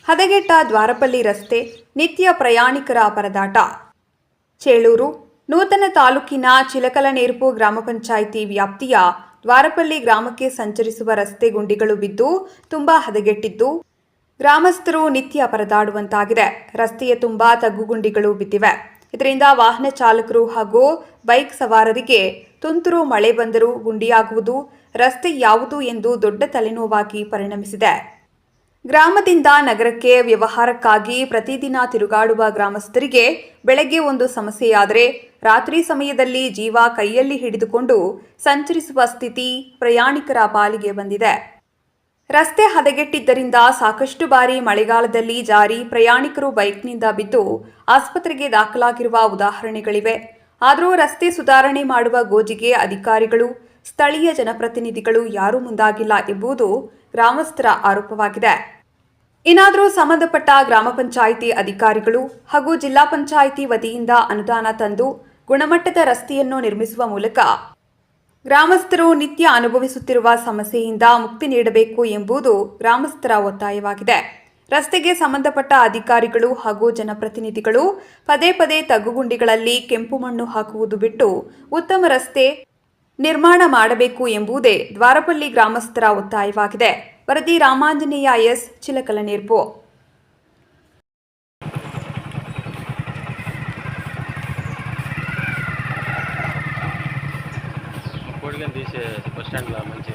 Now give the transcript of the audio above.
ಹದಗೆಟ್ಟ ದ್ವಾರಪಲ್ಲಿ ರಸ್ತೆ, ನಿತ್ಯ ಪ್ರಯಾಣಿಕರ ಪರದಾಟ. ಚೇಳೂರು ನೂತನ ತಾಲೂಕಿನ ಚಿಲಕಲನೇರ್ಪು ಗ್ರಾಮ ಪಂಚಾಯಿತಿ ವ್ಯಾಪ್ತಿಯ ದ್ವಾರಪಲ್ಲಿ ಗ್ರಾಮಕ್ಕೆ ಸಂಚರಿಸುವ ರಸ್ತೆ ಗುಂಡಿಗಳು ಬಿದ್ದು ತುಂಬಾ ಹದಗೆಟ್ಟಿದ್ದು, ಗ್ರಾಮಸ್ಥರು ನಿತ್ಯ ಪರದಾಡುವಂತಾಗಿದೆ. ರಸ್ತೆಯ ತುಂಬಾ ತಗ್ಗುಗುಂಡಿಗಳು ಬಿದ್ದಿವೆ. ಇದರಿಂದ ವಾಹನ ಚಾಲಕರು ಹಾಗೂ ಬೈಕ್ ಸವಾರರಿಗೆ ತುಂತುರು ಮಳೆ ಬಂದರೂ ಗುಂಡಿಯಾಗುವುದು, ರಸ್ತೆ ಯಾವುದು ಎಂದು ದೊಡ್ಡ ತಲೆನೋವಾಗಿ ಪರಿಣಮಿಸಿದೆ. ಗ್ರಾಮದಿಂದ ನಗರಕ್ಕೆ ವ್ಯವಹಾರಕ್ಕಾಗಿ ಪ್ರತಿದಿನ ತಿರುಗಾಡುವ ಗ್ರಾಮಸ್ಥರಿಗೆ ಬೆಳಗ್ಗೆ ಒಂದು ಸಮಸ್ಯೆಯಾದರೆ ರಾತ್ರಿ ಸಮಯದಲ್ಲಿ ಜೀವ ಕೈಯಲ್ಲಿ ಹಿಡಿದುಕೊಂಡು ಸಂಚರಿಸುವ ಸ್ಥಿತಿ ಪ್ರಯಾಣಿಕರ ಪಾಲಿಗೆ ಬಂದಿದೆ. ರಸ್ತೆ ಹದಗೆಟ್ಟಿದ್ದರಿಂದ ಸಾಕಷ್ಟು ಬಾರಿ ಮಳೆಗಾಲದಲ್ಲಿ ಜಾರಿ ಪ್ರಯಾಣಿಕರು ಬೈಕ್ನಿಂದ ಬಿದ್ದು ಆಸ್ಪತ್ರೆಗೆ ದಾಖಲಾಗಿರುವ ಉದಾಹರಣೆಗಳಿವೆ. ಆದರೂ ರಸ್ತೆ ಸುಧಾರಣೆ ಮಾಡುವ ಗೋಜಿಗೆ ಅಧಿಕಾರಿಗಳು, ಸ್ಥಳೀಯ ಜನಪ್ರತಿನಿಧಿಗಳು ಯಾರೂ ಮುಂದಾಗಿಲ್ಲ ಎಂಬುದು ಗ್ರಾಮಸ್ಥರ ಆರೋಪವಾಗಿದೆ. ಇನ್ನಾದರೂ ಸಂಬಂಧಪಟ್ಟ ಗ್ರಾಮ ಪಂಚಾಯಿತಿ ಅಧಿಕಾರಿಗಳು ಹಾಗೂ ಜಿಲ್ಲಾ ಪಂಚಾಯಿತಿ ವತಿಯಿಂದ ಅನುದಾನ ತಂದು ಗುಣಮಟ್ಟದ ರಸ್ತೆಯನ್ನು ನಿರ್ಮಿಸುವ ಮೂಲಕ ಗ್ರಾಮಸ್ಥರು ನಿತ್ಯ ಅನುಭವಿಸುತ್ತಿರುವ ಸಮಸ್ಯೆಯಿಂದ ಮುಕ್ತಿ ನೀಡಬೇಕು ಎಂಬುದು ಗ್ರಾಮಸ್ಥರ ಒತ್ತಾಯವಾಗಿದೆ. ರಸ್ತೆಗೆ ಸಂಬಂಧಪಟ್ಟ ಅಧಿಕಾರಿಗಳು ಹಾಗೂ ಜನಪ್ರತಿನಿಧಿಗಳು ಪದೇ ಪದೇ ತಗ್ಗುಗುಂಡಿಗಳಲ್ಲಿ ಕೆಂಪು ಮಣ್ಣು ಹಾಕುವುದು ಬಿಟ್ಟು ಉತ್ತಮ ರಸ್ತೆ ನಿರ್ಮಾಣ ಮಾಡಬೇಕು ಎಂಬುದೇ ದ್ವಾರಪಲ್ಲಿ ಗ್ರಾಮಸ್ಥರ ಒತ್ತಾಯವಾಗಿದೆ. ವರದಿ ರಾಮಾಂಜನೇಯ ಎಸ್, ಚಿಲಕಲನೇರ್ಪು. బస్ స్టాండ్లో మంచి